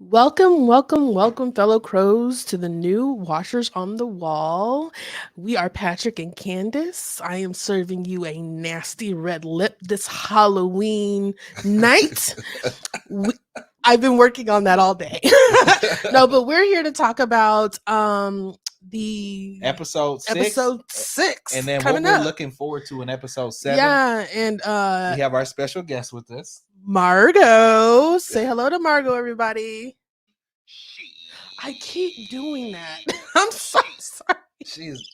Welcome, fellow crows, to the new Washers on the Wall. We are Patrick and Candace. I am serving you a nasty red lip this Halloween night. We, I've been working on that all day. No, but we're here to talk about the Episode six, episode 6 and then what coming we're up. looking forward to in episode 7. Yeah, and We have our special guest with us. Margos. Say hello to Margot, everybody. I keep doing that. I'm so sorry. She's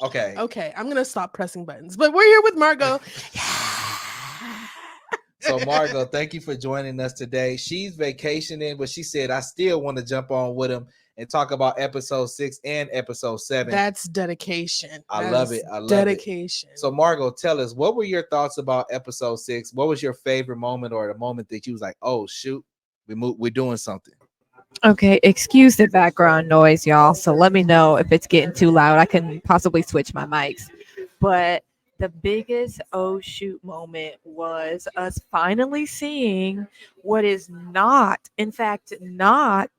okay. Okay, I'm gonna stop pressing buttons. But we're here with Margot. So Margot, thank you for joining us today. She's vacationing, but she said I still want to jump on with him and talk about episode 6 and episode 7. That's dedication. I That love is it. I love dedication. it. So Margot, tell us, what were your thoughts about episode 6? What was your favorite moment, or the moment that you was like, oh shoot, we're doing something? Okay, excuse the background noise, y'all. So let me know if it's getting too loud. I can possibly switch my mics. But the biggest oh shoot moment was us finally seeing what is not, in fact, not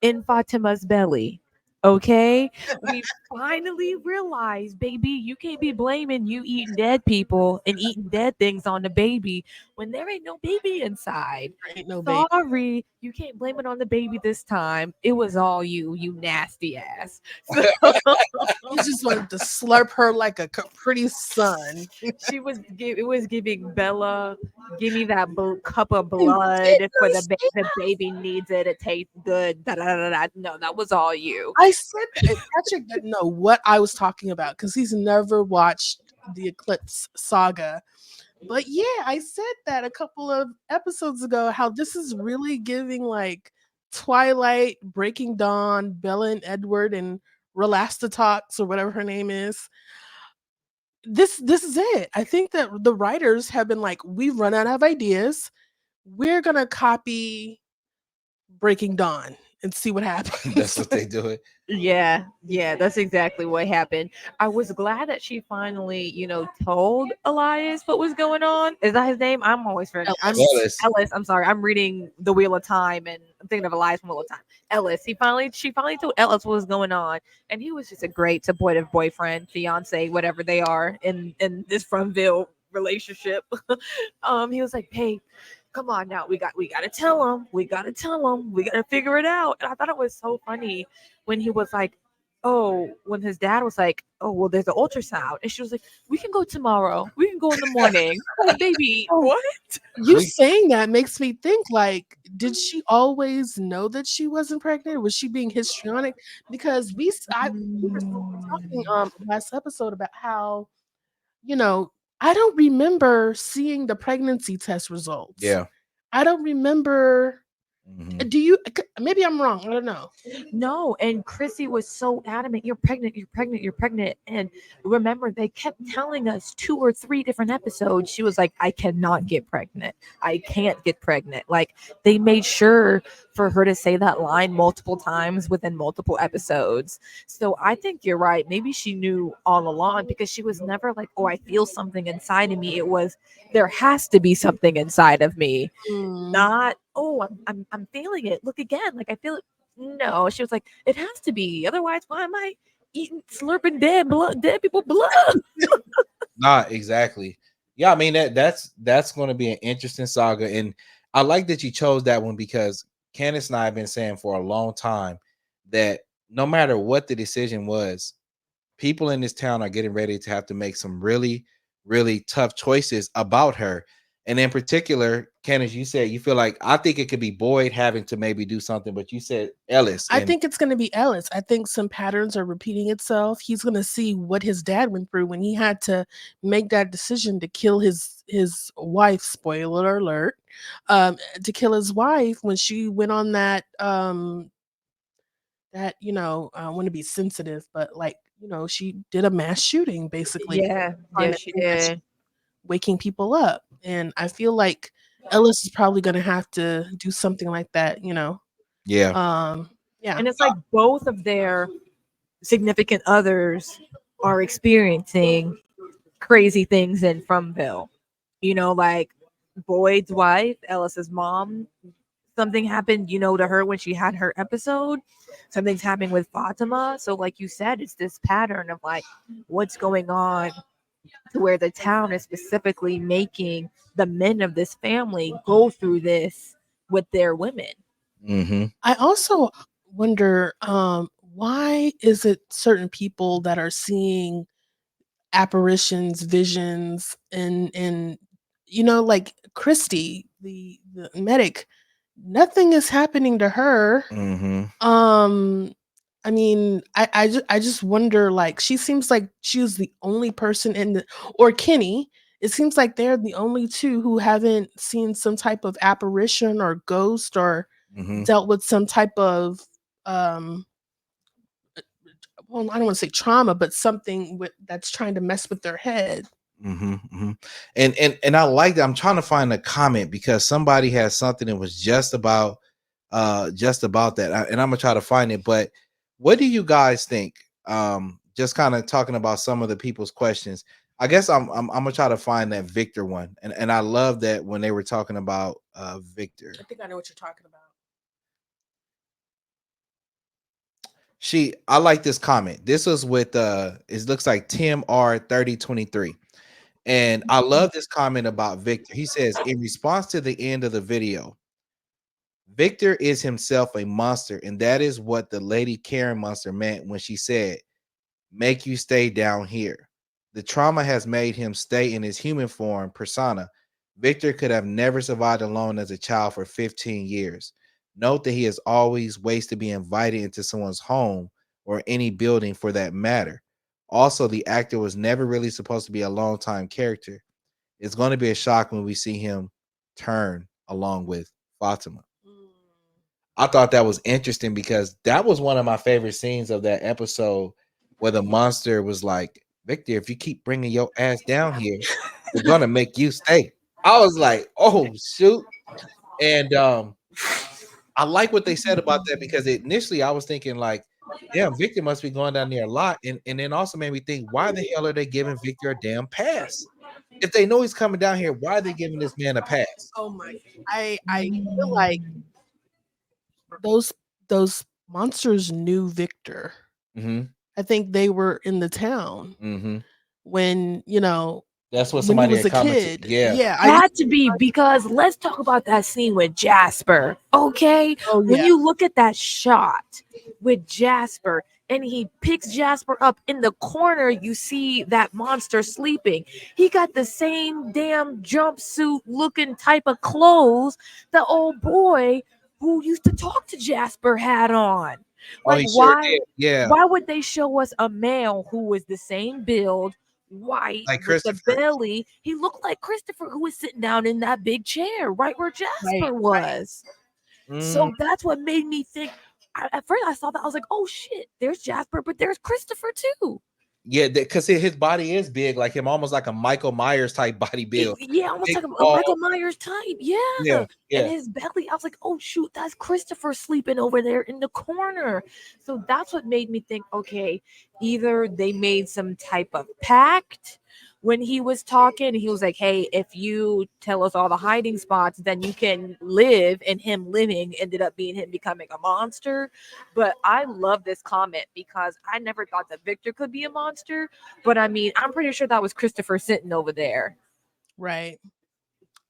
in Fatima's belly. Okay, we finally realized, baby, you can't be blaming you eating dead people and eating dead things on the baby when there ain't no baby inside. There ain't no baby. Sorry, you can't blame it on the baby this time. It was all you nasty ass. So You just wanted to slurp her like a Capri Sun. it was giving Bella, give me that cup of And blood for Jiggers, the baby needs it. It tastes good. Da, da, da, da. No, that was all you. I said that Patrick didn't know what I was talking about because he's never watched the Eclipse saga. But yeah, I said that a couple of episodes ago how this is really giving like Twilight, Breaking Dawn, Bella and Edward and Relastatox or whatever her name is. This is it. I think that the writers have been like, we've run out of ideas. We're gonna copy Breaking Dawn and see what That's happens. what they do it. Yeah, that's exactly what happened. I was glad that she finally, told Elias what was going on. Is that his name? I'm always forgetting. I'm Ellis. Ellis. Ellis. I'm sorry. I'm reading The Wheel of Time and I'm thinking of Elias from Wheel of Time. Ellis. She finally told Ellis what was going on, and he was just a great supportive boyfriend, fiance, whatever they are in this Fromville relationship. He was like, "Hey, come on now, we gotta tell him, we gotta figure it out." And I thought it was so funny when he was like, oh, when his dad was like, oh, well, there's an ultrasound, and she was like, we can go tomorrow, we can go in the morning. I'm like, baby, Oh, what? you We saying that makes me think like, did she always know that she wasn't pregnant? Was she being histrionic? Because we were talking last episode about how, you know, I don't remember seeing the pregnancy test results. Yeah. I don't remember. Mhm. Do you? Maybe I'm wrong. I don't know. No, and Chrissy was so adamant, you're pregnant, you're pregnant, you're pregnant. And remember, they kept telling us 2 or 3 different episodes. She was like, I cannot get pregnant. I can't get pregnant. Like, they made sure for her to say that line multiple times within multiple episodes. So I think you're right. Maybe she knew all along because she was never like, oh, I feel something inside of me. It was, there has to be something inside of me. Mm. Not, oh, I'm feeling it. Look again. Like, I feel it. No, she was like, it has to be. Otherwise, why am I eating, slurping dead people blood? Not exactly. Yeah, I mean that's going to be an interesting saga, and I like that you chose that one because Candace and I have been saying for a long time that no matter what the decision was, people in this town are getting ready to have to make some really, really tough choices about her. And in particular, Candace, you said you feel like I think it could be Boyd having to maybe do something, but you said Ellis, I and think it's going to be Ellis. I think some patterns are repeating itself. He's going to see what his dad went through when he had to make that decision to kill his wife. Spoiler alert! To kill his wife when she went on that I want to be sensitive, but like she did a mass shooting basically, trying Yeah, to she think that she's did. waking people up, and I feel like Ellis is probably going to have to do something like that. yeah, Um, yeah. And it's like both of their significant others are experiencing crazy things in Fromville. Like Boyd's wife, Ellis's mom, something happened, to her when she had her episode. Something's happening with Fatima. So, like you said, it's this pattern of like what's going on to where the town is specifically making the men of this family go through this with their women. Mm-hmm. I also wonder why is it certain people that are seeing apparitions, visions, and like Christy, the medic, nothing is happening to her. Mm-hmm. Um, I mean, I just wonder. Like, she seems like she was the only person in the, or Kenny. It seems like they're the only two who haven't seen some type of apparition or ghost or Mm-hmm. dealt with some type of um well, I don't want to say trauma, but something that's trying to mess with their head. Mm-hmm. Mm-hmm. And I like that. I'm trying to find a comment because somebody has something that was just about that. And I'm gonna try to find it. But what do you guys think? Just kind of talking about some of the people's questions. I guess I'm gonna try to find that Victor one. And I love that when they were talking about Victor. I think I know what you're talking about. I like this comment. This was with it looks like Tim R 3023. And I love this comment about Victor. He says, in response to the end of the video, Victor is himself a monster, and that is what the lady Karen monster meant when she said, make you stay down here. The trauma has made him stay in his human form persona. Victor could have never survived alone as a child for 15 years. Note that he has always ways to be invited into someone's home or any building for that matter. Also, the actor was never really supposed to be a long time character. It's going to be a shock when we see him turn along with Fatima. Mm. I thought that was interesting because that was one of my favorite scenes of that episode where the monster was like, Victor, if you keep bringing your ass down here, we're going to make you stay. I was like, oh, shoot. And I like what they said about that because initially I was thinking like, damn, Victor must be going down there a lot. And then also made me think, why the hell are they giving Victor a damn pass? If they know he's coming down here, why are they giving this man a pass? Oh my! I feel like those those monsters knew Victor. Mm-hmm. I think they were in the town Mm-hmm. when That's what when he somebody was had a commented. kid. Yeah. Yeah, I Had to be, because let's talk about that scene with Jasper. Okay, oh when yeah, you look at that shot with Jasper and he picks Jasper up in the corner, you see that monster sleeping. He got the same damn jumpsuit looking type of clothes the old boy who used to talk to Jasper had on. Oh, Like, he sure why did. Yeah. why would they show us a male who was the same build, white Like with the Christopher. belly? He looked like Christopher, who was sitting down in that big chair right where right, Jasper right. was. Mm, So that's what made me think. At first, I saw that, I was like, "Oh shit, there's Jasper, but there's Christopher too." yeah, because his body is big, like him, almost like a Michael Myers type body build. Yeah, almost Big, like a tall. Michael Myers type. Yeah, Yeah, and yeah. his belly, I was like, "Oh shoot, that's Christopher sleeping over there in the corner." So that's what made me think, okay, either they made some type of pact when he was talking. He was like, "Hey, if you tell us all the hiding spots, then you can live." And him living ended up being him becoming a monster. But I love this comment because I never thought that Victor could be a monster. But I mean, I'm pretty sure that was Christopher sitting over there Right.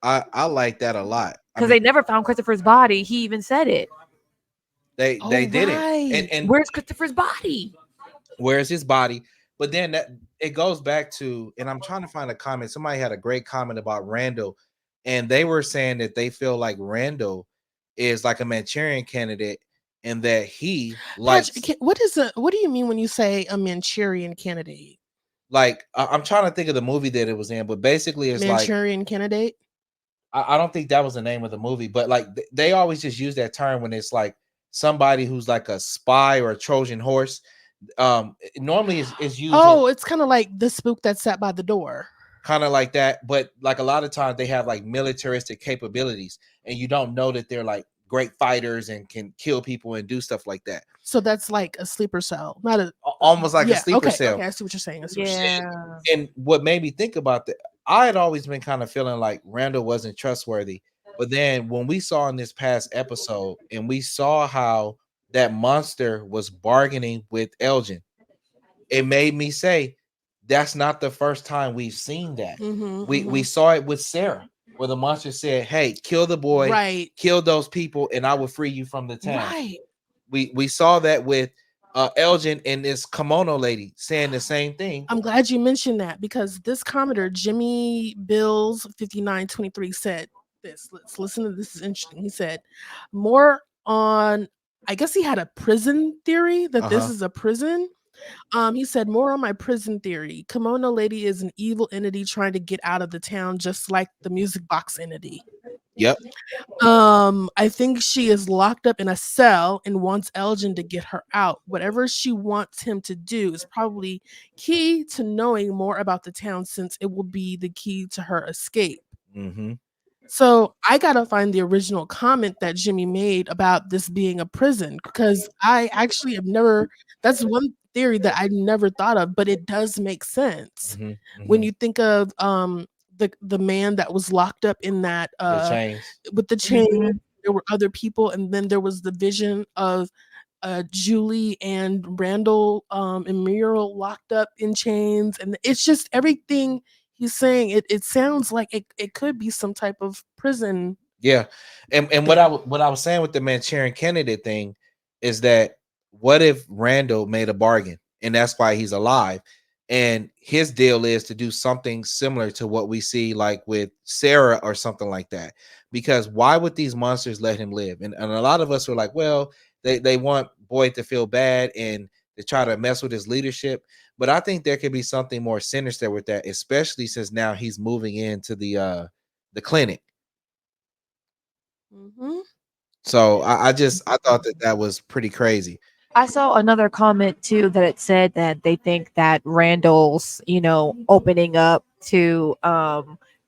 I like that a lot. I because mean, they never found Christopher's body. He even said it. they Oh didn't. right. And Where's Christopher's body? where's his body? But then that it goes back to, and I'm trying to find a comment. Somebody had a great comment about Randall, and they were saying that they feel like Randall is like a Manchurian candidate, and that he Patrick, likes what do you mean when you say a Manchurian candidate? like I'm trying to think of the movie that it was in, but basically it's like Manchurian candidate? I don't think that was the name of the movie, but like they always just use that term when it's like somebody who's like a spy or a Trojan horse. Normally is used in Oh, it's kind of like the spook that sat by the door. kind of like that, but like a lot of times they have like militaristic capabilities, and you don't know that they're like great fighters and can kill people and do stuff like that. So that's like a sleeper cell, not a. Almost like a Yeah. sleeper Okay. cell. Okay. I see what you're saying. I see what you're saying. Yeah. And what made me think about that, I had always been kind of feeling like Randall wasn't trustworthy, But then when we saw in this past episode, and we saw how that monster was bargaining with Elgin, it made me say that's not the first time we've seen that. Mm-hmm, We mm-hmm. saw it with Sarah, where the monster said, "Hey, kill the boy, Right, kill those people, and I will free you from the town." right. We saw that with Elgin and this kimono lady saying the same thing. I'm glad you mentioned that because this commenter, Jimmy Bills 5923, said this. Let's listen to this. Is interesting. He said, more on, I guess he had a prison theory that this Uh-huh. is a prison. He said, more on my prison theory. Kimono Lady is an evil entity trying to get out of the town, just like the music box entity. Yep. I think she is locked up in a cell and wants Elgin to get her out. Whatever she wants him to do is probably key to knowing more about the town since it will be the key to her escape. Mm-hmm. So I gotta find the original comment that Jimmy made about this being a prison because I actually have never. That's one theory that I never thought of, but it does make sense Mm-hmm. when Mm-hmm. you think of the man that was locked up in that The chains. with the chain. Mhm. There were other people, and then there was the vision of Julie and Randall and Muriel locked up in chains, and it's just everything he's saying. It sounds like it could be some type of prison Yeah, and thing. what I was saying with the Manchurian candidate thing is that what if Randall made a bargain and that's why he's alive, and his deal is to do something similar to what we see like with Sarah or something like that. Because why would these monsters let him live? And a lot of us were like, well, they want Boyd to feel bad and to try to mess with his leadership. But I think there could be something more sinister with that, especially since now he's moving into the clinic. Hmm. So I thought that that was pretty crazy. I saw another comment too that it said that they think that Randall's, opening up to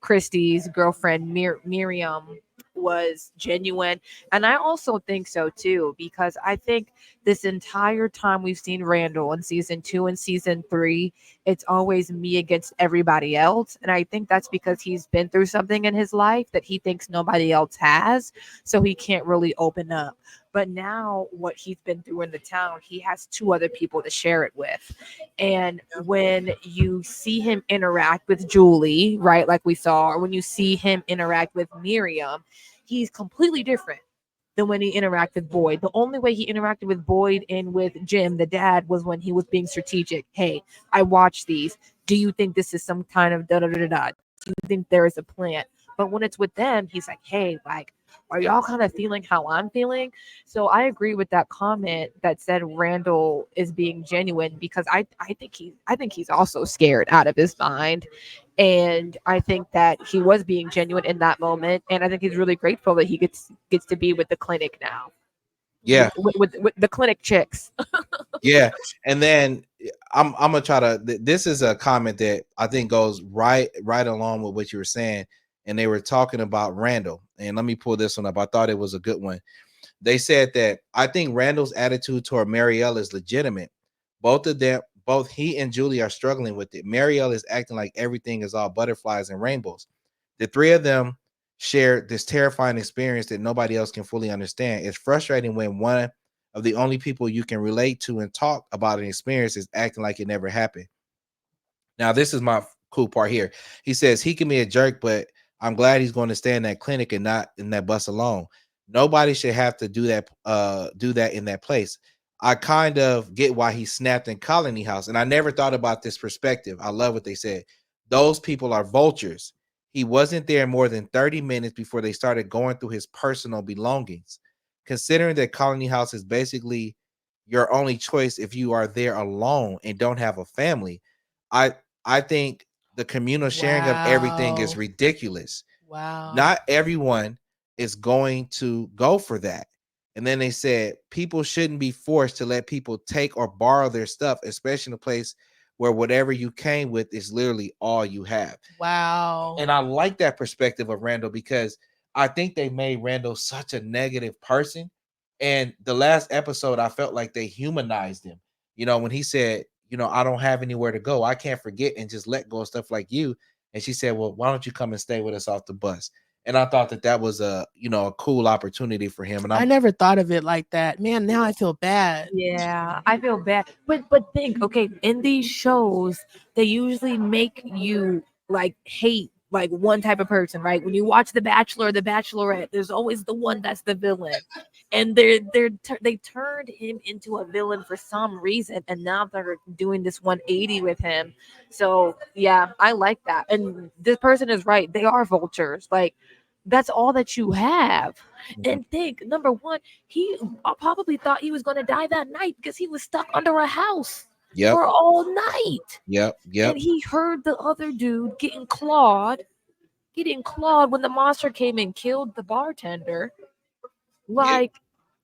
Christie's girlfriend Miriam was genuine. And I also think so too, because I think this entire time we've seen Randall in season 2 and season 3, it's always me against everybody else. And I think that's because he's been through something in his life that he thinks nobody else has. So he can't really open up. But now, what he's been through in the town, he has two other people to share it with. And when you see him interact with Julie, right, like we saw, or when you see him interact with Miriam, he's completely different than when he interacted with Boyd. The only way he interacted with Boyd and with Jim, the dad, was when he was being strategic. Hey, I watched these. Do you think this is some kind of da da da da? Do you think there is a plan? But when it's with them, he's like, hey, like, are y'all kind of feeling how I'm feeling? So I agree with that comment that said Randall is being genuine because I think he's also scared out of his mind. And I think that he was being genuine in that moment. And I think he's really grateful that he gets to be with the clinic now. Yeah, With the clinic chicks. yeah. And then I'm gonna try to. This is a comment that I think goes right along with what you were saying. And they were talking about Randall. And let me pull this one up. I thought it was a good one. They said that I think Randall's attitude toward Marielle is legitimate. Both of them, both he and Julie are struggling with it. Marielle is acting like everything is all butterflies and rainbows. The three of them share this terrifying experience that nobody else can fully understand. It's frustrating when one of the only people you can relate to and talk about an experience is acting like it never happened. Now, this is my cool part here. He says he can be a jerk, but I'm glad he's going to stay in that clinic and not in that bus alone. Nobody should have to do that in that place. I kind of get why he snapped in Colony House, and I never thought about this perspective. I love what they said. Those people are vultures. He wasn't there more than 30 minutes before they started going through his personal belongings. Considering that Colony House is basically your only choice if you are there alone and don't have a family, I I think the communal sharing of everything is Wow. ridiculous. Wow. Not everyone is going to go for that. And then they said people shouldn't be forced to let people take or borrow their stuff, especially in a place where whatever you came with is literally all you have. Wow. And I like that perspective of Randall because I think they made Randall such a negative person. And the last episode, I felt like they humanized him. When he said, I don't have anywhere to go, I can't forget and just let go of stuff like you. And she said, well, why don't you come and stay with us off the bus? and I thought that that was a a cool opportunity for him. And I I'm never thought of it like that. Man, now I feel bad. Yeah, I feel bad. But think, okay, in these shows, they usually make you like hate like one type of person, right? When you watch The Bachelor or The Bachelorette, there's always the one that's the villain. And they turned him into a villain for some reason, and now they're doing this 180 with him. So yeah, I like that. And this person is right; they are vultures. Like that's all that you have. Mhm. And think, number one, he probably thought he was going to die that night because he was stuck under a house Yep, for all night. yep, And yep. he heard the other dude getting clawed when the monster came and killed the bartender. Yeah. Like,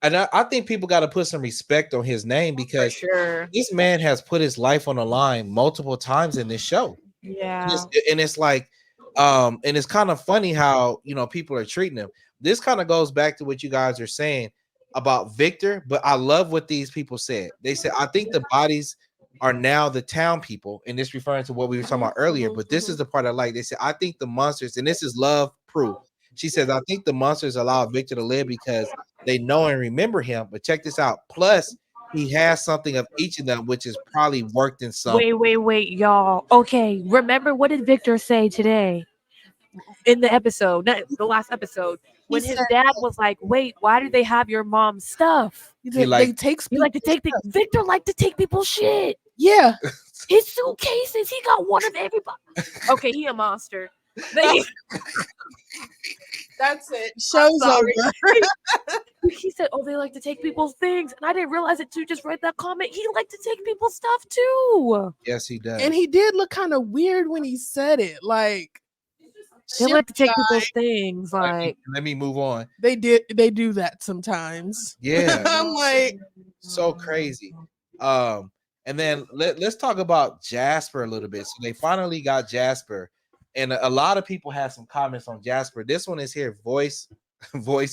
And I think people got to put some respect on his name for because sure. this man has put his life on the line multiple times in this show. And Yeah. it's like, and it's kind of funny how people are treating him. This kind of goes back to what you guys are saying about Victor, but I love what these people said. They said, I think the bodies are now the town people, and this referring to what we were talking about earlier. But this is the part I like. They said, I think the monsters, and this is love proof. She says, I think the monsters allow Victor to live because they know and remember him. But check this out. Plus, he has something of each of them, which has probably worked in some. Wait, y'all. Okay, remember what did Victor say today in the episode, not the last episode, He when his said dad was like, "Wait, why do they have your mom's stuff?" He they like takes You like to people's take the stuff. Victor like to take people's shit. Yeah, His suitcases, he got one of everybody. Okay, he a monster. But that's it. I'm Show's sorry. over. He said, "Oh, they like to take people's things," and I didn't realize it too. Just read that comment. He liked to take people's stuff too. yes, he And does. he did look kind of weird when he said it. Like, They shit, like to take people's things. Like, Let me move on. they do that sometimes. Yeah, I'm like, so crazy. Um, and then let's talk about Jasper a little bit. So they finally got Jasper, and a lot of people have some comments on Jasper. This one is here, voice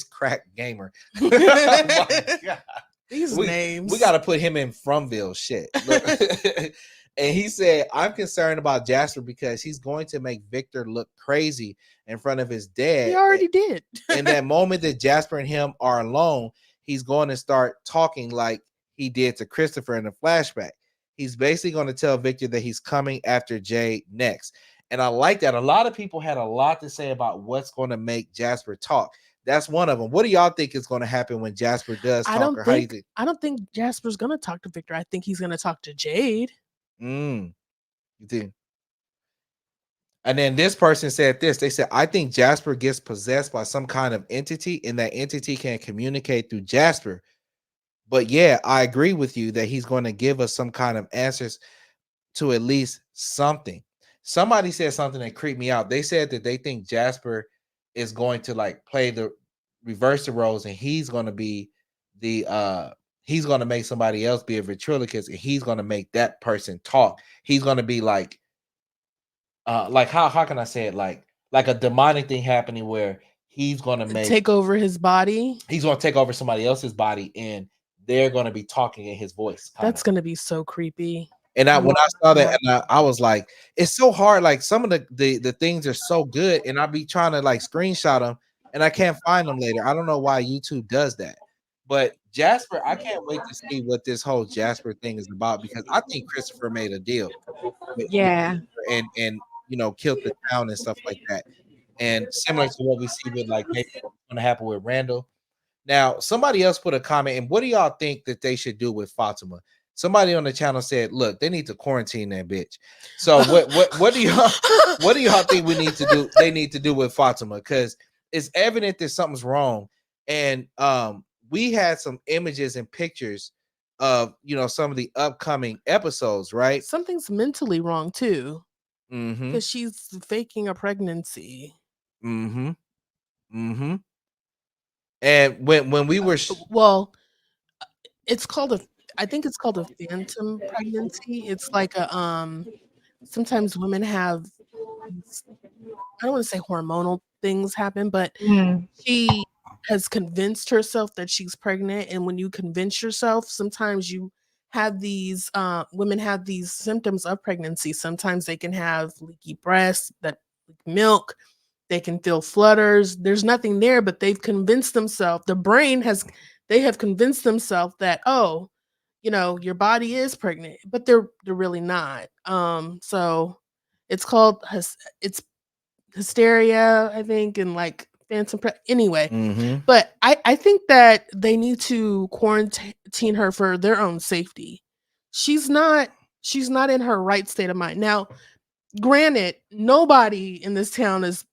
crack gamer. Oh my god. these We names. got to put him in Fromville shit. Look. And he said, I'm concerned about Jasper because he's going to make Victor look crazy in front of his He dad. already did. In that moment that Jasper and him are alone, he's going to start talking like he did to Christopher in the flashback. He's basically going to tell Victor that he's coming after Jay next. And I like that. A lot of people had a lot to say about what's going to make Jasper talk. That's one of them. What do y'all think is going to happen when Jasper does talk, or how do you think? I don't think Jasper's gonna talk to Victor. I think he's gonna talk to Jade. Mm, you think? And then this person said this. They said, I think Jasper gets possessed by some kind of entity, and that entity can communicate through Jasper. But yeah, I agree with you that he's going to give us some kind of answers to at least something. Somebody said something that creeped me out. They said that they think Jasper is going to like play the reverse the roles, and he's going to be the he's going to make somebody else be a ventriloquist, and he's going to make that person talk. He's going to be like how can I say it, like a demonic thing happening where he's going to make Take over his body. he's going to take over somebody else's body, and they're going to be talking in his voice kind of. That's gonna be so creepy. And I when I saw that, wow. and I was like, it's so hard. Like some of the things are so good, and I be trying to like screenshot them, and I can't find them later. I don't know why YouTube does that. But Jasper, I can't wait to see what this whole Jasper thing is about, because I think Christopher made a deal with Yeah. Jasper and killed the town and stuff like that. And similar to what we see with like maybe what's going to happen with Randall. Now, somebody else put a comment, and what do y'all think that they should do with Fatima? Somebody on the channel said, "Look, they need to quarantine that bitch." So, what do y'all think we need to do? They need to do with Fatima, because it's evident that something's wrong, and we had some images and pictures of some of the upcoming episodes, right? Something's mentally wrong too, Mm-hmm. because she's faking a pregnancy. Mm-hmm. Mm-hmm. And when we were Well, it's called a. I think it's called a phantom pregnancy. It's like a sometimes women have these, I don't want to say hormonal things happen, but Mm. she has convinced herself that she's pregnant. And when you convince yourself, sometimes you have these women have these symptoms of pregnancy. Sometimes they can have leaky breasts, that leak milk. They can feel flutters. There's nothing there, but they've convinced themselves, the brain has, they have convinced themselves that, oh, your body is pregnant, but they're really not. So it's called it's hysteria, I think, and like anyway. Mm-hmm. But I think that they need to quarantine her for their own safety. She's not she's not in her right state of mind. Now, granted, nobody in this town is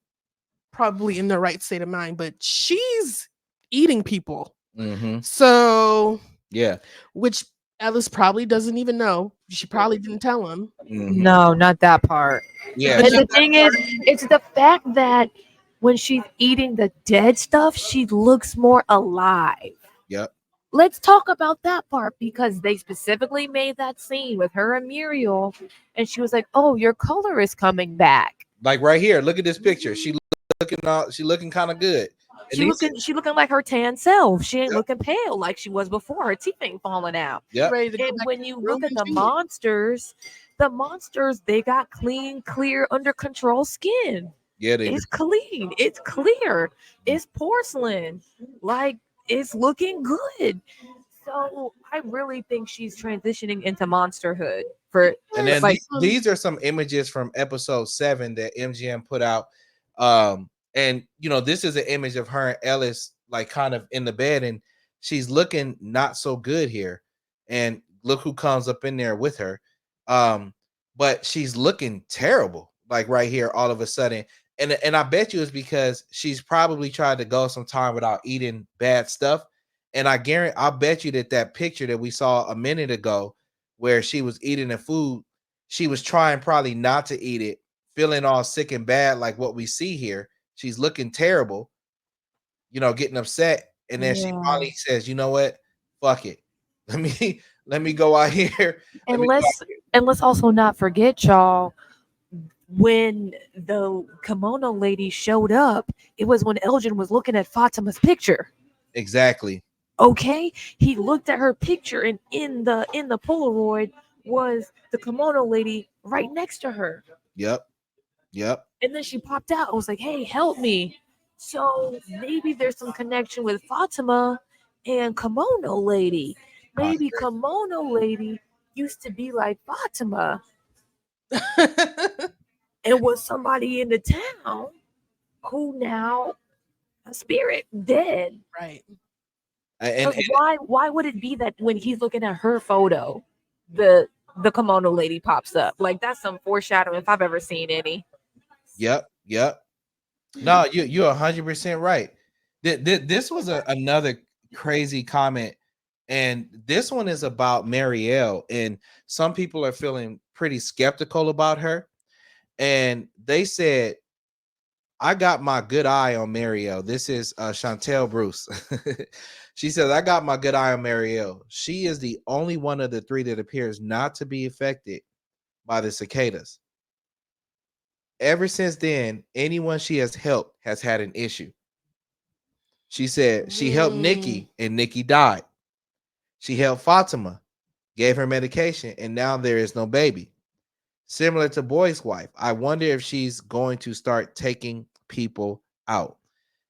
probably in their right state of mind, but she's eating people. Mm-hmm. So, Yeah. which Alice probably doesn't even know. She probably didn't tell him. Mm-hmm. No, not that part. Yeah. And the thing is, it's the fact that when she's eating the dead stuff, she looks more alive. Yep. Let's talk about that part because they specifically made that scene with her and Muriel, and she was like, "Oh, your color is coming back." Like right here, look at this picture. She looking kind of good. And these, She looking like her tan self. She ain't yep, looking pale like she was before. Her teeth ain't falling out. She's yep, ready to go And back when to you the look at Roman the monsters, they got clean, clear, under control skin. yeah, they do. It's clean. It's clear. It's porcelain. Like it's looking good. So I really think she's transitioning into monsterhood for And then like these are some images from episode 7 that MGM put out. And this is an image of her and Ellis like kind of in the bed, and she's looking not so good here. And look who comes up in there with her. But she's looking terrible, like right here, all of a sudden. And I bet you it's because she's probably tried to go some time without eating bad stuff. And I'll bet you that picture that we saw a minute ago where she was eating the food, she was trying probably not to eat it, feeling all sick and bad, like what we see here. She's looking terrible, getting upset. And then she yeah. finally says, you know what? Fuck it. Let me go out here. Let And me go out let's here. and let's also not forget, y'all, when the kimono lady showed up, it was when Elgin was looking at Fatima's picture. Exactly. Okay, he looked at her picture, and in the Polaroid was the kimono lady right next to her. Yep. Yep. And then she popped out. I was like, "Hey, help me!" So maybe there's some connection with Fatima and kimono lady. Maybe Possibly. kimono lady used to be like Fatima and was somebody in the town who now a spirit dead. right. And, Because why would it be that when he's looking at her photo, the kimono lady pops up? Like that's some foreshadowing if I've ever seen any. yep. Yep. No, you're 100% right. This was another crazy comment, and this one is about Marielle, and some people are feeling pretty skeptical about her, and they said, "I got my good eye on Marielle." This is Chantel Bruce. She says, "I got my good eye on Marielle. She is the only one of the three that appears not to be affected by the cicadas. Ever since then, anyone she has helped has had an issue." She said she helped Mm. Nikki and Nikki died. She helped Fatima, gave her medication, and now there is no baby. Similar to Boy's wife, I wonder if she's going to start taking people out.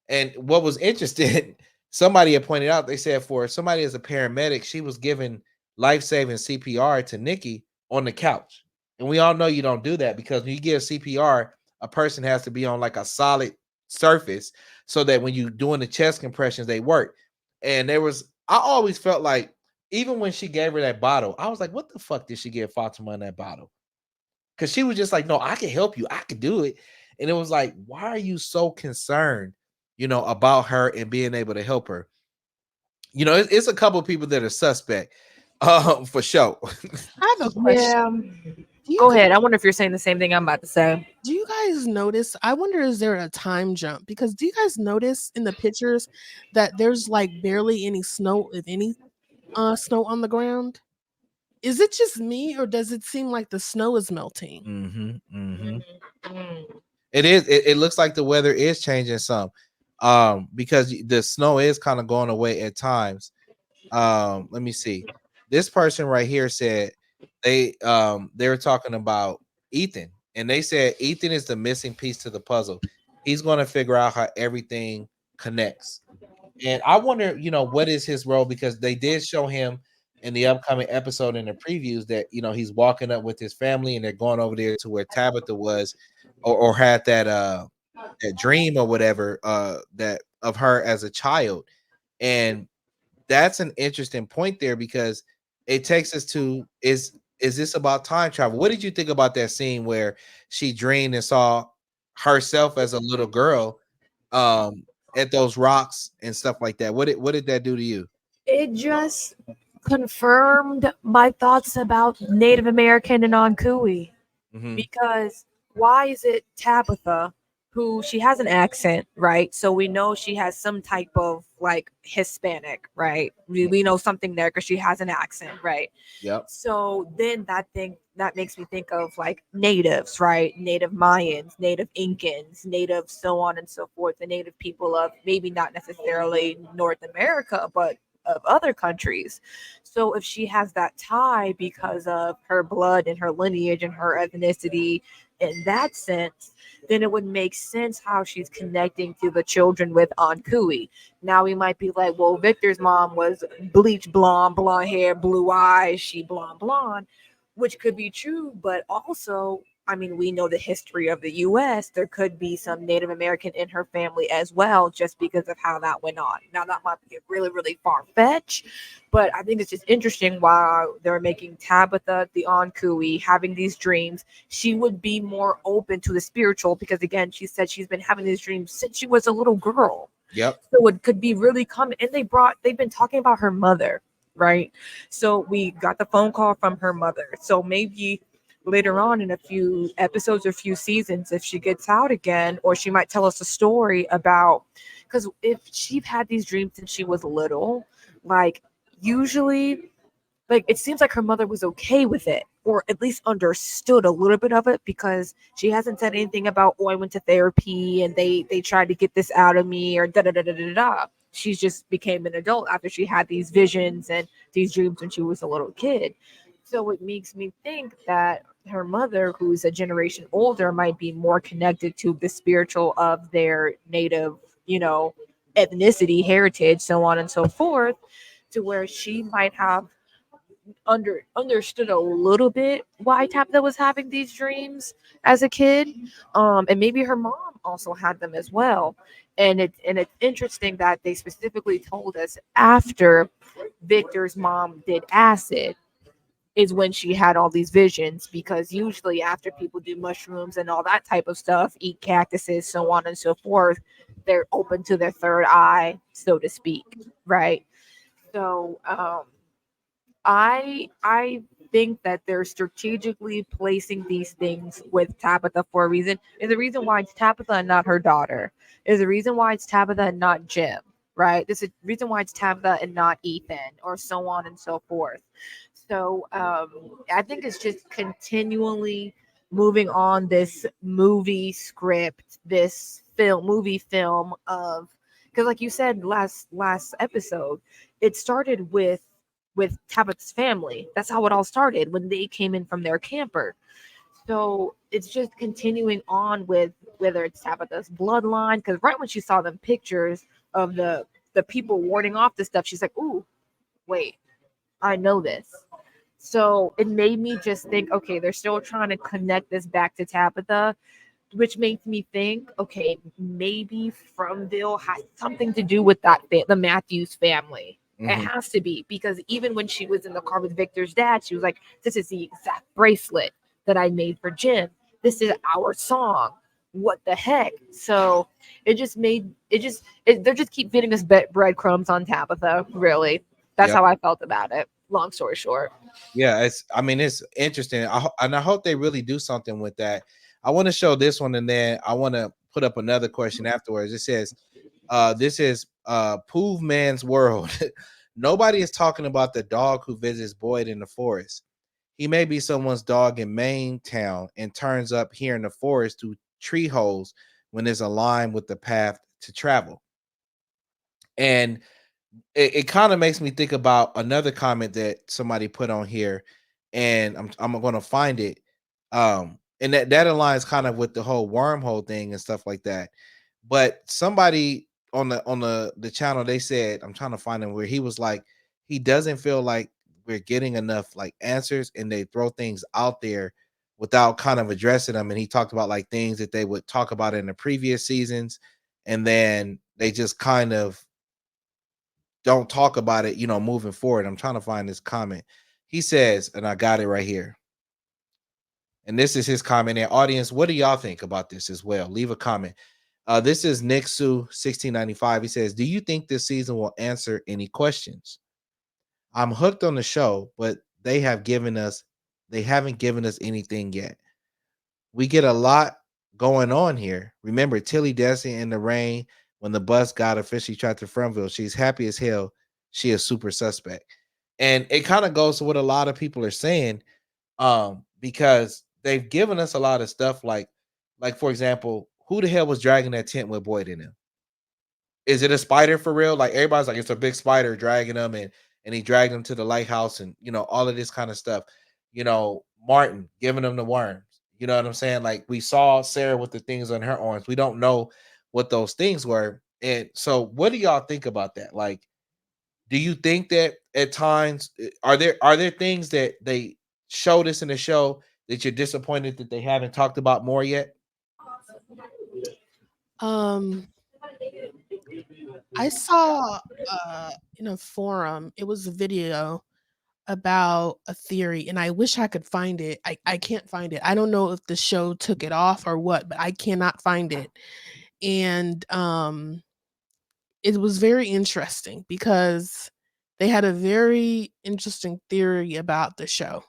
And what was interesting, somebody had pointed out, they said for somebody as a paramedic, she was giving life-saving CPR to Nikki on the couch. And we all know you don't do that because when you give CPR, a person has to be on like a solid surface so that when you're doing the chest compressions, they work. And I always felt like, even when she gave her that bottle, I was like, what the fuck did she give Fatima in that bottle? Because she was just like, no, I can help you. I can do it. And it was like, why are you so concerned, about her and being able to help her? It's a couple of people that are suspect, for sure. I have a question. Yeah. Do you Go guys, ahead. I wonder if you're saying the same thing I'm about to say. do you guys notice? I wonder, is there a time jump? Because do you guys notice in the pictures that there's like barely any snow, if any, snow on the ground? Is it just me, or does it seem like the snow is melting? Mm-hmm, mm-hmm. Mm. It is. It looks like the weather is changing some, because the snow is kind of going away at times. Let me see. This person right here said they were talking about Ethan, and they said Ethan is the missing piece to the puzzle. He's going to figure out how everything connects. And I wonder, what is his role, because they did show him in the upcoming episode in the previews that he's walking up with his family and they're going over there to where Tabitha was, or had that dream or whatever, that of her as a child. And that's an interesting point there, because it takes us to, is this about time travel? What did you think about that scene where she dreamed and saw herself as a little girl, um at those rocks and stuff like that? What did that do to you? It just confirmed my thoughts about Native American and Onkui. Hmm. Because why is it Tabitha, who she has an accent, right? So we know she has some type of like Hispanic, right? We know something there because she has an accent, right? Yep. So then that makes me think of like natives, right? Native Mayans, native Incans, native so on and so forth, the native people of maybe not necessarily North America, but of other countries. So if she has that tie because of her blood and her lineage and her ethnicity in that sense, then it would make sense how she's connecting to the children with Aunt Kui. Now we might be like, well, Victor's mom was bleach blonde, blonde hair, blue eyes, she blonde, which could be true, but also, I mean, we know the history of the US. There could be some Native American in her family as well, just because of how that went on. Now, that might be really, really far fetched, but I think it's just interesting while they're making Tabitha the Ankui having these dreams. She would be more open to the spiritual because, again, she said she's been having these dreams since she was a little girl. Yep. So it could be really common. And they've been talking about her mother, right? So we got the phone call from her mother. So maybe later on in a few episodes or few seasons, if she gets out again, or she might tell us a story about, because if she've had these dreams since she was little, like usually, like it seems like her mother was okay with it, or at least understood a little bit of it, because she hasn't said anything about, oh, I went to therapy and they tried to get this out of me, or da da da da da da. She's just became an adult after she had these visions and these dreams when she was a little kid. So it makes me think that her mother, who's a generation older, might be more connected to the spiritual of their native, ethnicity, heritage, so on and so forth, to where she might have understood a little bit why Tabitha was having these dreams as a kid, and maybe her mom also had them as well. And it's interesting that they specifically told us after Victor's mom did acid is when she had all these visions, because usually after people do mushrooms and all that type of stuff, eat cactuses, so on and so forth, they're open to their third eye, so to speak, right? So I think that they're strategically placing these things with Tabitha for a reason. And the reason why it's Tabitha and not her daughter is the reason why it's Tabitha and not Jim, right? This is the reason why it's Tabitha and not Ethan, or so on and so forth. So I think it's just continually moving on this movie script, this movie film of, because like you said last episode, it started with Tabitha's family. That's how it all started when they came in from their camper. So it's just continuing on with whether it's Tabitha's bloodline, because right when she saw them pictures of the people warding off the stuff, she's like, "Ooh, wait, I know this." So it made me just think, okay, they're still trying to connect this back to Tabitha, which makes me think, okay, maybe Fromville has something to do with the Matthews family. It Hmm. has to be, because even when she was in the car with Victor's dad, she was like, "This is the exact bracelet that I made for Jim. This is our song. What the heck?" So they're just keep feeding us breadcrumbs on Tabitha. Really, that's Yep. how I felt about it. Long story short. Yeah, I mean, it's interesting. And I hope they really do something with that. I want to show this one, and then I want to put up another question afterwards. It says, this is Poov Man's World. Nobody is talking about the dog who visits Boyd in the forest. He may be someone's dog in Maine town and turns up here in the forest through tree holes when there's a line with the path to travel. And it kind of makes me think about another comment that somebody put on here, and I'm going to find it. And that aligns kind of with the whole wormhole thing and stuff like that. But somebody on the channel, they said, I'm trying to find him, where he was like, he doesn't feel like we're getting enough like answers, and they throw things out there without kind of addressing them. And he talked about like things that they would talk about in the previous seasons, and then they just kind of don't talk about it, moving forward. I'm trying to find this comment. He says, and I got it right here. And this is his comment. And audience, what do y'all think about this as well? Leave a comment. This is Nixu 1695. He says, "Do you think this season will answer any questions? I'm hooked on the show, but they haven't given us anything yet. We get a lot going on here. Remember Tilly dancing in the rain when the bus got officially tracked to Frontville. She's happy as hell. She is super suspect." And it kind of goes to what a lot of people are saying, because they've given us a lot of stuff like for example, who the hell was dragging that tent with Boyd in him? Is it a spider for real? Like everybody's like, it's a big spider dragging him, and he dragged him to the lighthouse, and all of this kind of stuff. Martin giving him the worms. You know what I'm saying? Like we saw Sarah with the things on her arms. We don't know what those things were. And so what do y'all think about that? Like, do you think that at times are there things that they showed us in the show that you're disappointed that they haven't talked about more yet? Um, I saw in a forum, it was a video about a theory, and I wish I could find it. I can't find it. I don't know if the show took it off or what, but I cannot find it. And it was very interesting because they had a very interesting theory about the show.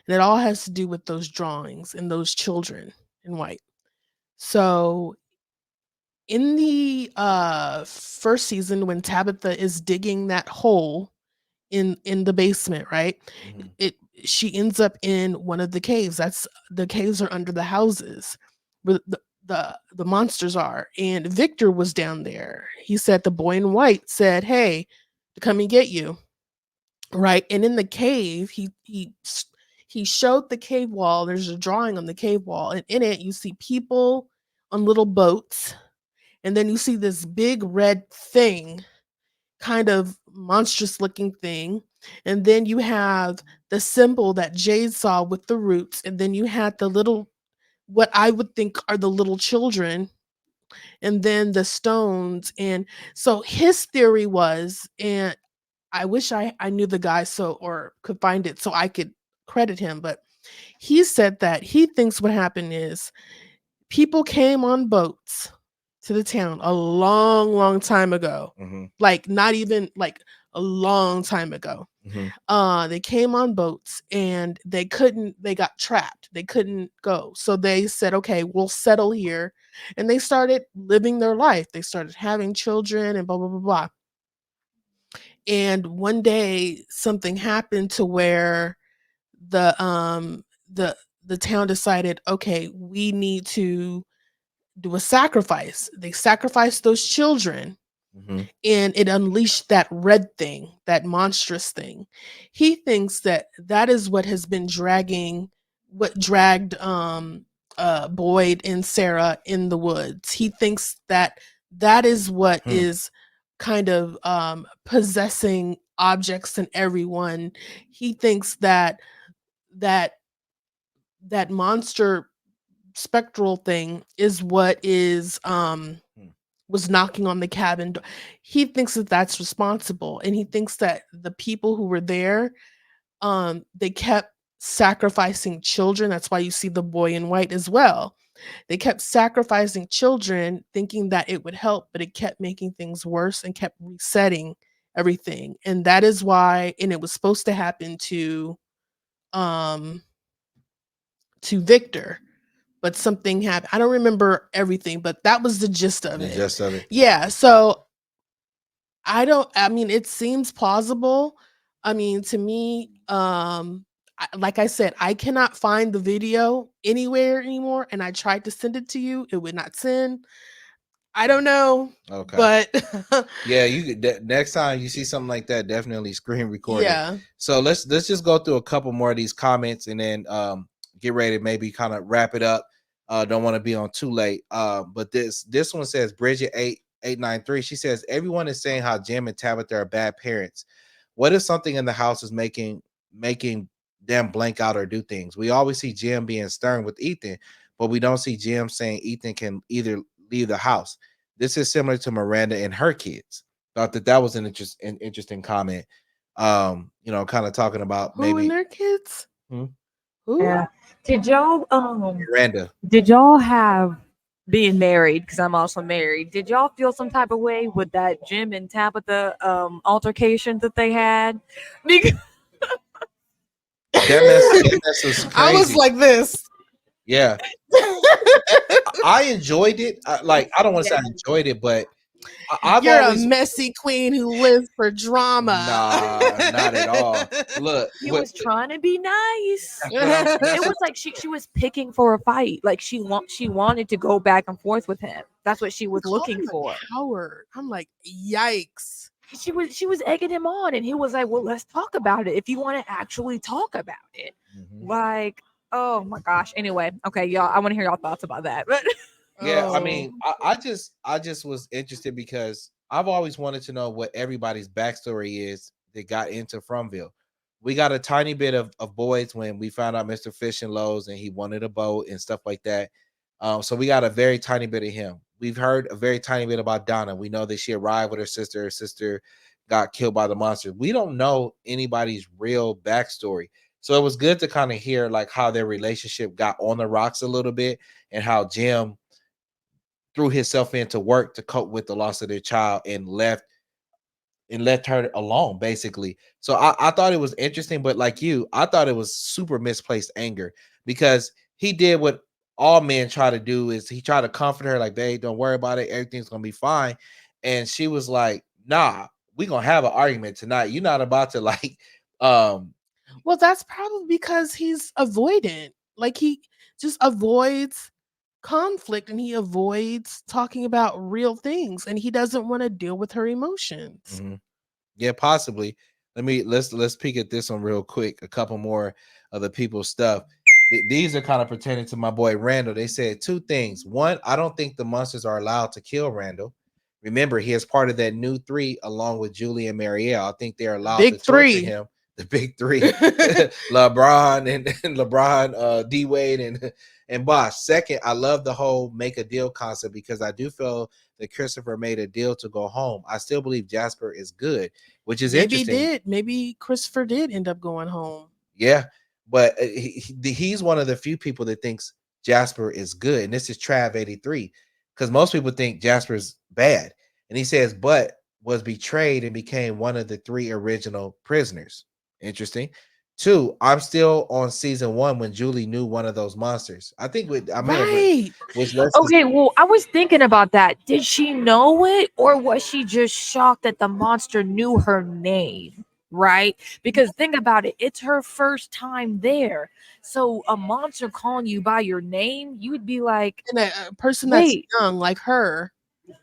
And it all has to do with those drawings and those children in white. So in the first season, when Tabitha is digging that hole in the basement, right? Mhm. It She ends up in one of the caves. That's The caves are under the houses where the monsters are. And Victor was down there. He said the boy in white said, "Hey, to come and get you." Right? And in the cave, he showed the cave wall. There's a drawing on the cave wall, and in it you see people on little boats, and then you see this big red thing, kind of monstrous looking thing. And then you have the symbol that Jade saw with the roots. And then you had the little, what I would think are the little children, and then the stones. And so his theory was, and I wish I knew the guy so or could find it so I could credit him, but he said that he thinks what happened is people came on boats to the town a long, long time ago. Mhm. Like not even like a long time ago. Mhm. They came on boats and they got trapped. They couldn't go. So they said, okay, we'll settle here. And they started living their life. They started having children and blah, blah, blah, blah. And one day something happened to where the um the the town decided, okay, we need to do a sacrifice. They sacrificed those children, Mhm. and it unleashed that red thing, that monstrous thing. He thinks that that is what has been what dragged Boyd and Sarah in the woods. He thinks that that is what Hmm. is kind of possessing objects and everyone. He thinks that that that monster spectral thing is what is Hmm. was knocking on the cabin door. He thinks that that's responsible, and he thinks that the people who were there, they kept sacrificing children. That's why you see the boy in white as well. They kept sacrificing children thinking that it would help, but it kept making things worse and kept resetting everything. And that is why, and it was supposed to happen um to Victor, but something happened. I don't remember everything, but that was the gist of The it. gist of it. Yeah, so I mean, it seems plausible. I mean, to me, like I said, I cannot find the video anywhere anymore, and I tried to send it to you, it would not send. I don't know, Okay. but Yeah, next time you see something like that, definitely screen record it. yeah. So let's just go through a couple more of these comments, and then get ready to maybe kind of wrap it up. Don't want to be on too late. But this one says Bridget 8893. She says everyone is saying how Jim and Tabitha are bad parents. What if something in the house is making them blank out or do things? We always see Jim being stern with Ethan, but we don't see Jim saying Ethan can either leave the house. This is similar to Miranda and her kids. Thought that was an interesting comment. Kind of talking about Who and maybe their kids? hmm, Who? Yeah. Did y'all Miranda. did y'all have being married, because I'm also married, did y'all feel some type of way with that Jim and Tabitha altercation that they had? Because That mess was I was crazy. like this. Yeah, I enjoyed it. I don't want to say I yeah, enjoyed it, but I've You're a always messy queen who lives for drama. nah, not at all. Look, he was trying to be nice. that's what I'm. It was like she was picking for a fight. Like she wanted to go back and forth with him. That's what she He was called looking him for. a coward. I'm like, yikes. She was egging him on, and he was like, "Well, let's talk about it. If you want to actually talk about it." Mhm. Like, oh my gosh. Anyway, okay, y'all. I want to hear y'all thoughts about that. But Yeah, I Oh, mean, I just was interested because I've always wanted to know what everybody's backstory is that got into Fromville. We got a tiny bit of boys when we found out Mr. Fish and Lowe's and he wanted a boat and stuff like that. So we got a very tiny bit of him. We've heard a very tiny bit about Donna. We know that she arrived with her sister. Her sister got killed by the monster. We don't know anybody's real backstory. So it was good to kind of hear like how their relationship got on the rocks a little bit and how Jim threw himself into work to cope with the loss of their child and left her alone basically. So I thought it was interesting, but like you, I thought it was super misplaced anger because he did what all men try to do is he tried to comfort her like, babe, don't worry about it, everything's gonna be fine. And she was like, nah, we gonna have an argument tonight. You're not about to like um well, that's probably because he's avoidant. Like he just avoids conflict and he avoids talking about real things and he doesn't want to deal with her emotions. mhm. Yeah, possibly. Let's peek at this one real quick. A couple more of the people's stuff. These are kind of pertaining to my boy Randall. They said two things. One, I don't think the monsters are allowed to kill Randall. Remember, he is part of that new three along with Julie and Marielle. I think they're The allowed to big torture 3. him. The big three, LeBron and LeBron, D Wade and Bosh. Second, I love the whole make a deal concept because I do feel that Christopher made a deal to go home. I still believe Jasper is good, which is Maybe he interesting. did. Maybe Christopher did end up going home. Yeah, but he's one of the few people that thinks Jasper is good, and this is Trav 83 because most people think Jasper's bad, and he says, but was betrayed and became one of the three original prisoners. Interesting. Two, I'm still on season one when Julie knew one of those monsters. I think I may have read, Right. which lets us. okay, well, I was thinking about that. Did she know it, or was she just shocked that the monster knew her name? Right? Because think about it, it's her first time there. So a monster calling you by your name, you would be like, And a person that's wait, young like her.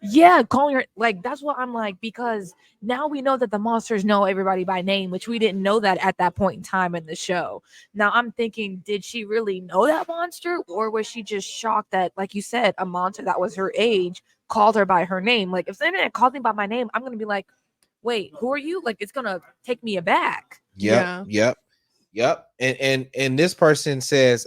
yeah, calling her like that's what I'm like, because now we know that the monsters know everybody by name, which we didn't know that at that point in time in the show. Now I'm thinking, did she really know that monster, or was she just shocked that, like you said, a monster that was her age called her by her name? Like if somebody had called me by my name, I'm gonna be like, wait, who are you? Like it's gonna take me aback. Yep, Yeah. yep, yep. And this person says,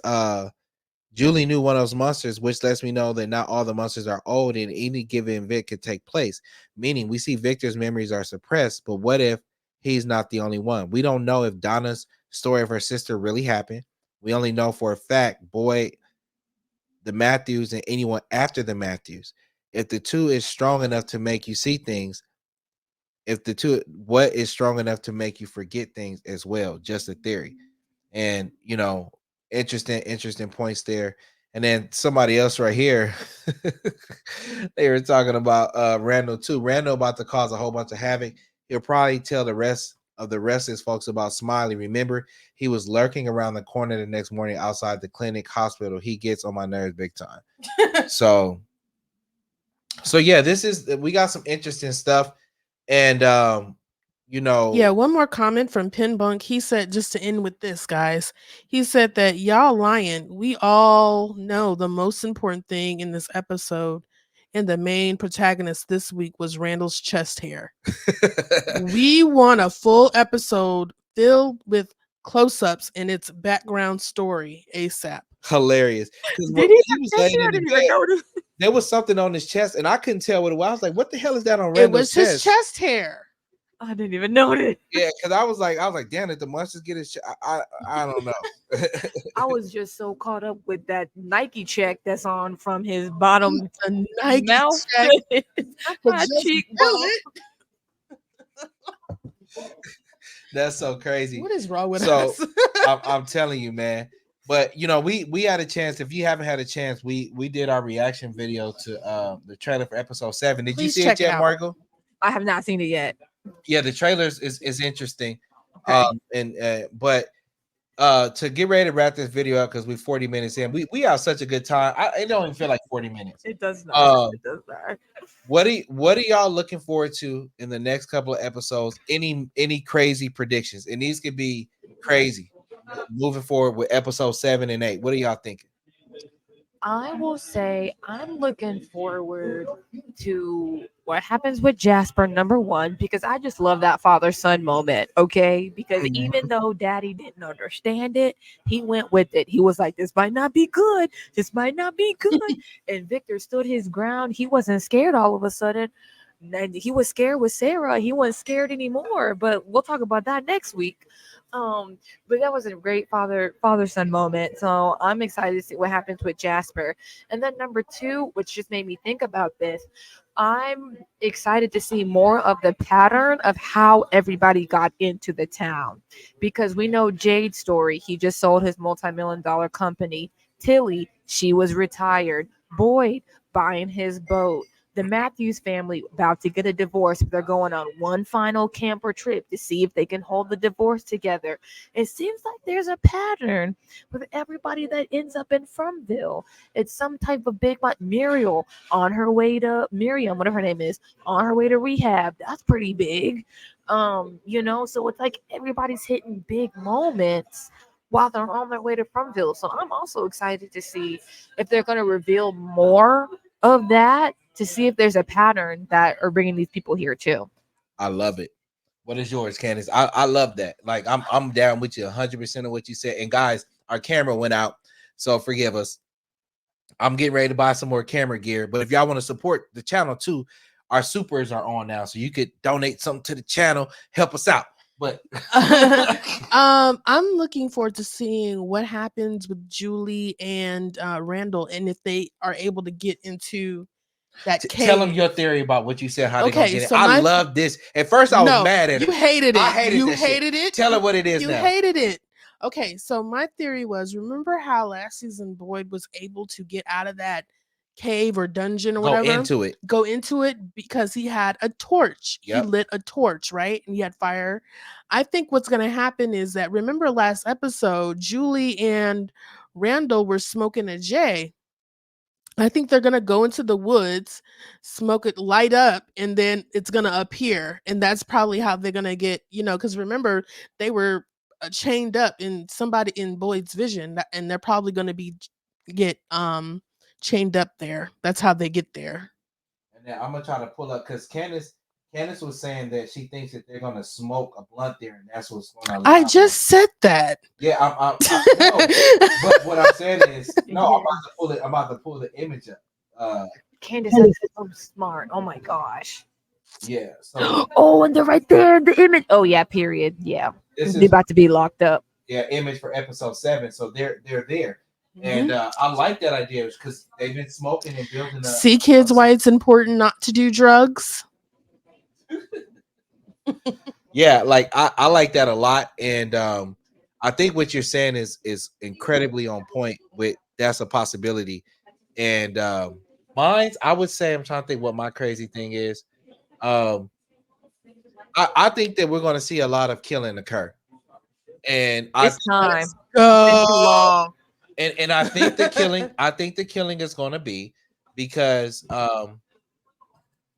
Julie knew one of those monsters, which lets me know that not all the monsters are old and any given event could take place. Meaning, we see Victor's memories are suppressed, but what if he's not the only one? We don't know if Donna's story of her sister really happened. We only know for a fact, boy, the Matthews and anyone after the Matthews. If the two is strong enough to make you see things, if the two, what is strong enough to make you forget things as well? Just a theory. And interesting points there. And then somebody else right here, they were talking about Randall too. Randall about to cause a whole bunch of havoc. He'll probably tell the rest of his folks about Smiley. Remember, he was lurking around the corner the next morning outside the clinic hospital. He gets on my nerves big time. So yeah, we got some interesting stuff. And you know, Yeah, one more comment from Pinbunk. He said, just to end with this, guys, he said that y'all lying. We all know the most important thing in this episode and the main protagonist this week was Randall's chest hair. We want a full episode filled with close ups and its background story ASAP. hilarious. Because when Did he he have was chest laying hair? in I the didn't even bed, notice. there was something on his chest, and I couldn't tell what it was. I was like, "What the hell is that on It Randall's was his chest?" chest hair. I didn't even notice. Yeah, because I was like, "Damn, did the monsters get his?" I don't know. I was just so caught up with that Nike check that's on from his bottom A Nike mouth check. to his I could just cheekbone. do it. That's so crazy. What is wrong with So us? I'm telling you, man. But you know, we had a chance. If you haven't had a chance, we did our reaction video to the trailer for episode 7. Did you Please see it check it yet, out. Margo? I have not seen it yet. Yeah, the trailers is interesting. Okay. And but to get ready to wrap this video up because we're 40 minutes in, we have such a good time. It don't even feel like 40 minutes. It does not. Um, It does not. what are y'all looking forward to in the next couple of episodes? Any crazy predictions? And these could be crazy moving forward with episode 7 and 8. What are y'all thinking? I will say I'm looking forward to what happens with Jasper, number one, because I just love that father son moment. Okay. Because even though daddy didn't understand it, he went with it. He was like, this might not be good. This might not be good. And Victor stood his ground. He wasn't scared all of a sudden. And he was scared with Sarah. He wasn't scared anymore. But we'll talk about that next week. But that was a great father son moment. So I'm excited to see what happens with Jasper. And then number two, which just made me think about this, I'm excited to see more of the pattern of how everybody got into the town. Because we know Jade's story. He just sold his multi-million dollar company. Tilly, she was retired. Boyd buying his boat. The Matthews family about to get a divorce, but they're going on one final camper trip to see if they can hold the divorce together. It seems like there's a pattern with everybody that ends up in Fromville. It's some type of big like Muriel on her way to Miriam, whatever her name is, on her way to rehab. That's pretty big. So it's like everybody's hitting big moments while they're on their way to Fromville. So I'm also excited to see if they're going to reveal more of that to see if there's a pattern that are bringing these people here too. I love it. What is yours, Candace? I love that. Like I'm down with you 100% of what you said. And guys, our camera went out, so forgive us. I'm getting ready to buy some more camera gear. But if y'all want to support the channel too, our supers are on now, so you could donate something to the channel, help us out. But I'm looking forward to seeing what happens with Julie and Randall, and if they are able to get into that tell them cave. your theory about what you said. How they gonna Okay, get it? so I my love this. At first, I was no, mad at you it. hated it. I hated You that shit. hated it. Tell her what it is You now. hated it. Okay, so my theory was, remember how last season Boyd was able to get out of that cave or dungeon or Go whatever? into it. Go into it because he had a torch. Yep. He lit a torch, right? And he had fire. I think what's going to happen is that, remember last episode, Julie and Randall were smoking a J. I think they're gonna go into the woods, smoke it, light up, and then it's gonna appear, and that's probably how they're gonna get, because remember they were chained up in somebody in Boyd's vision, and they're probably gonna be get chained up there. That's how they get there. And then I'm gonna try to pull up because Candace was saying that she thinks that they're gonna smoke a blunt there, and that's what's gonna allow I them. just said that. Yeah, no, but what I'm saying is no. I'm about to pull it. I'm about to pull the image up. Candace is so smart. Oh my gosh. Yeah. So Oh, and they're right there, the image. Oh yeah, period. Yeah. this They're is about to be locked up. image for episode 7. So they're there, and Mhm. I like that idea because they've been smoking and building a. See, kids, why it's important not to do drugs. Yeah, like I like that a lot, and I think what you're saying is incredibly on point. With that's a possibility, and mine's I would say I'm trying to think what my crazy thing is. Um, I think that we're going to see a lot of killing occur, and I It's time. It's Go. been too long. and I think the killing is going to be because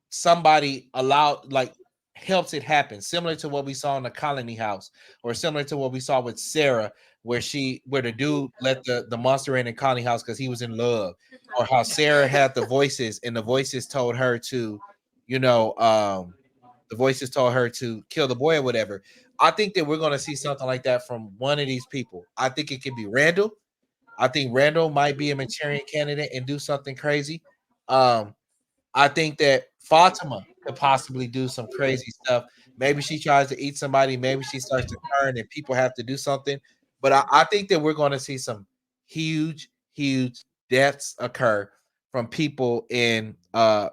somebody allowed like helps it happen, similar to what we saw in the colony house, or similar to what we saw with Sarah, where the dude let the monster in the colony house because he was in love, or how Sarah had the voices and the voices told her to, you know, the voices told her to kill the boy or whatever. I think that we're gonna see something like that from one of these people. I think it could be Randall. I think Randall might be a Manchurian candidate and do something crazy. Um, I think that Fatima could possibly do some crazy stuff. Maybe she tries to eat somebody. Maybe she starts to turn, and people have to do something. But I think that we're going to see some huge, huge deaths occur from people and I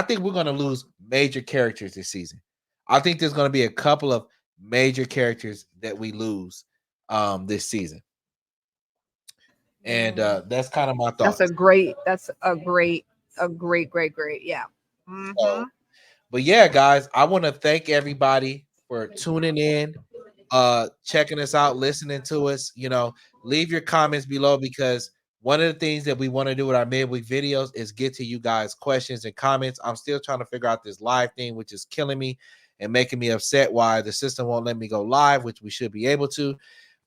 think we're going to lose major characters this season. I think there's going to be a couple of major characters that we lose this season, and that's kind of my That's thoughts. a great. Yeah. So Hmm. but yeah, guys, I want to thank everybody for tuning in, checking us out, listening to us. Leave your comments below because one of the things that we want to do with our midweek videos is get to you guys' questions and comments. I'm still trying to figure out this live thing, which is killing me and making me upset why the system won't let me go live, which we should be able to.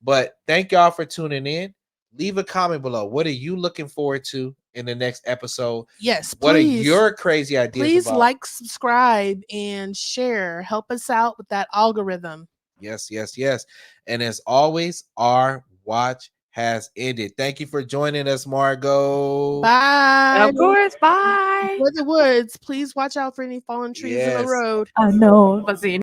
But thank y'all for tuning in. Leave a comment below. What are you looking forward to in the next episode? Yes, What are please. your crazy ideas Please about? like, subscribe, and share. Help us out with that algorithm. Yes, yes, yes. And as always, our watch has ended. Thank you for joining us, Margot. Bye. Of course. Bye. Enjoy the woods. Please watch out for any fallen trees in the Yes. road. I know, but see.